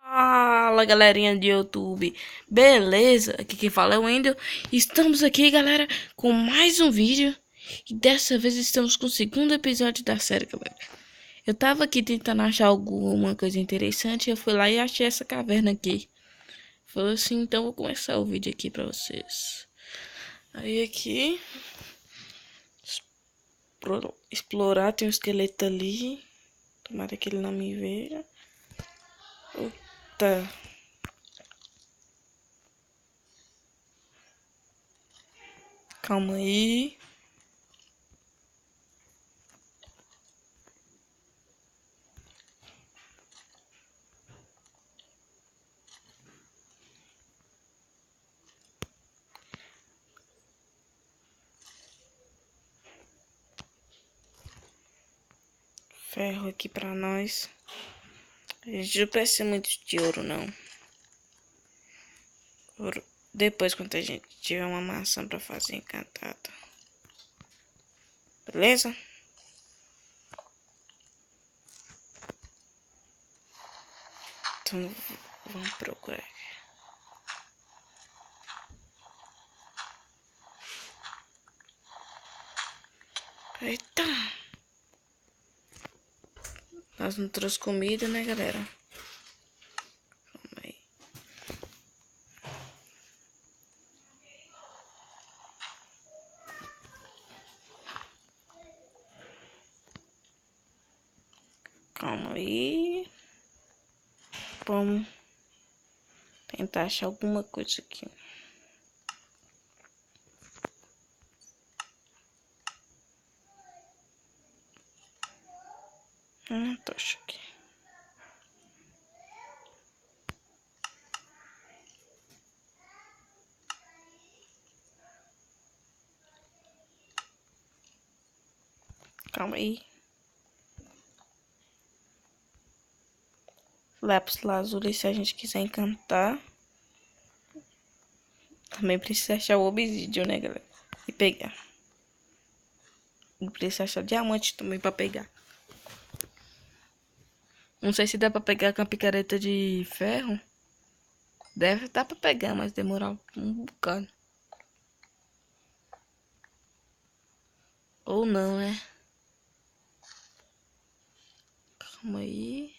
Fala galerinha de YouTube, beleza? Aqui quem fala é o Wendel. Estamos aqui, galera, com mais um vídeo. E dessa vez estamos com o segundo episódio da série, galera. Eu tava aqui tentando achar alguma coisa interessante. Eu fui lá e achei essa caverna aqui. Falei assim, então vou começar o vídeo aqui pra vocês. Aí aqui, explorar, tem um esqueleto ali. Tomara que ele não me veja. Tá. Calma aí. Ferro aqui pra nós. A gente não precisa muito de ouro, não. Ouro. Depois, quando a gente tiver uma maçã pra fazer encantada. Beleza? Então, vamos procurar. Eita! Nós não trouxemos comida, né, galera? Calma aí. Calma aí. Vamos tentar achar alguma coisa aqui. Tocha aqui. Calma aí. Lápis lazuli, se a gente quiser encantar. Também precisa achar o obsidian, né, galera? E pegar. E precisa achar diamante também pra pegar. Não sei se dá pra pegar com a picareta de ferro. Deve dar pra pegar, mas demorar um bocado. Ou não, né? Calma aí.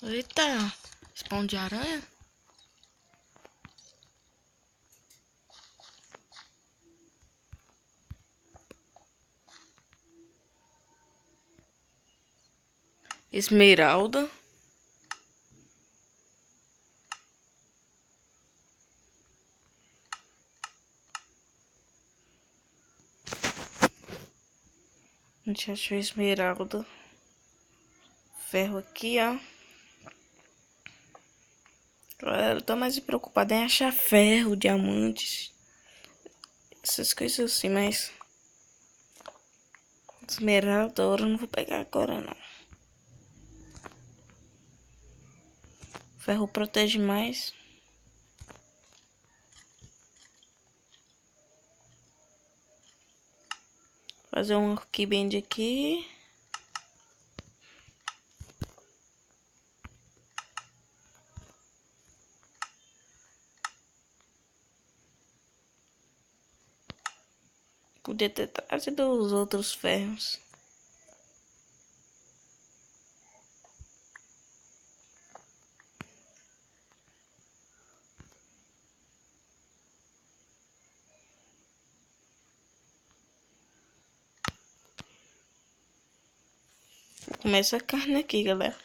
Eita! Spawn de aranha? Esmeralda. A gente achou esmeralda. Ferro aqui, ó. Eu tô mais preocupada em achar ferro, diamantes. Essas coisas assim, mas... Esmeralda, ouro eu não vou pegar agora, não. Ferro protege mais. Fazer um workbench aqui. Podia ter trazido os outros ferros. Vou comer essa carne aqui, galera.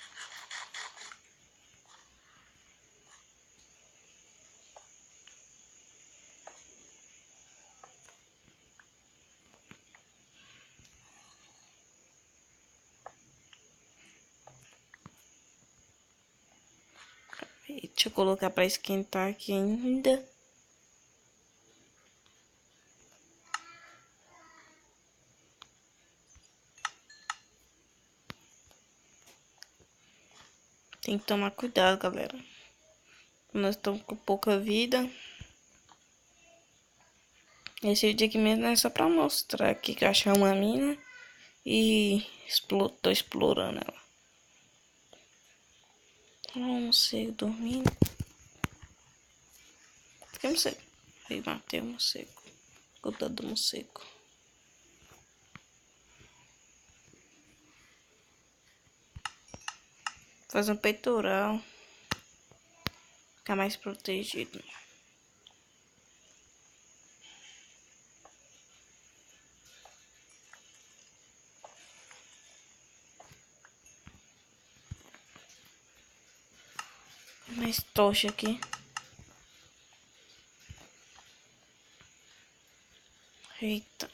Deixa eu colocar pra esquentar aqui ainda. Tem que tomar cuidado, galera. Nós estamos com pouca vida. Esse vídeo aqui mesmo é só pra mostrar aqui que eu achei uma mina e tô explorando ela. Olha um morcego dormindo. Fiquei morcego. Aí matei o morcego. Coitado do morcego. Fazer um peitoral. Ficar mais protegido. Mais tocha aqui. Eita.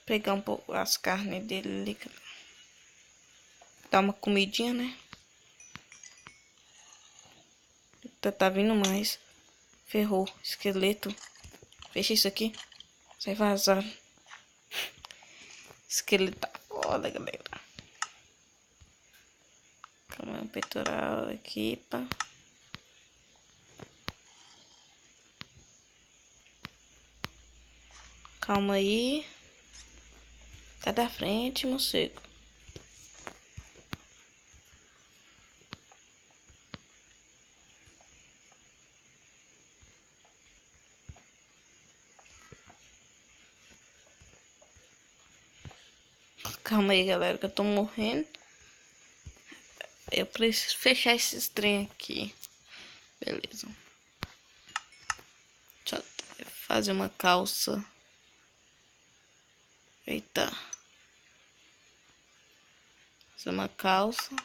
Pegar um pouco as carnes dele ali. Dar uma comidinha, né? Tá vindo mais. Ferrou. Esqueleto. Fecha isso aqui. Sai vazar. Esqueleto tá foda, galera. Calma, um peitoral aqui, pá. Calma aí. Tá da frente, morcego. Calma aí, galera, que eu tô morrendo. Eu preciso fechar esses trem aqui. Beleza. Deixa eu fazer uma calça. Eita. Fazer uma calça.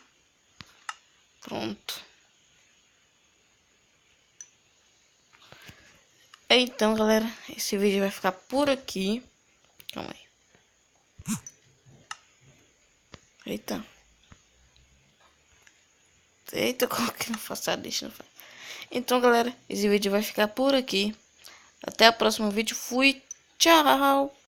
Pronto. Então, galera, esse vídeo vai ficar por aqui. Calma aí. Eita. Eita, como que não faço a lixa, não faz. Então, galera, esse vídeo vai ficar por aqui. Até o próximo vídeo. Fui. Tchau.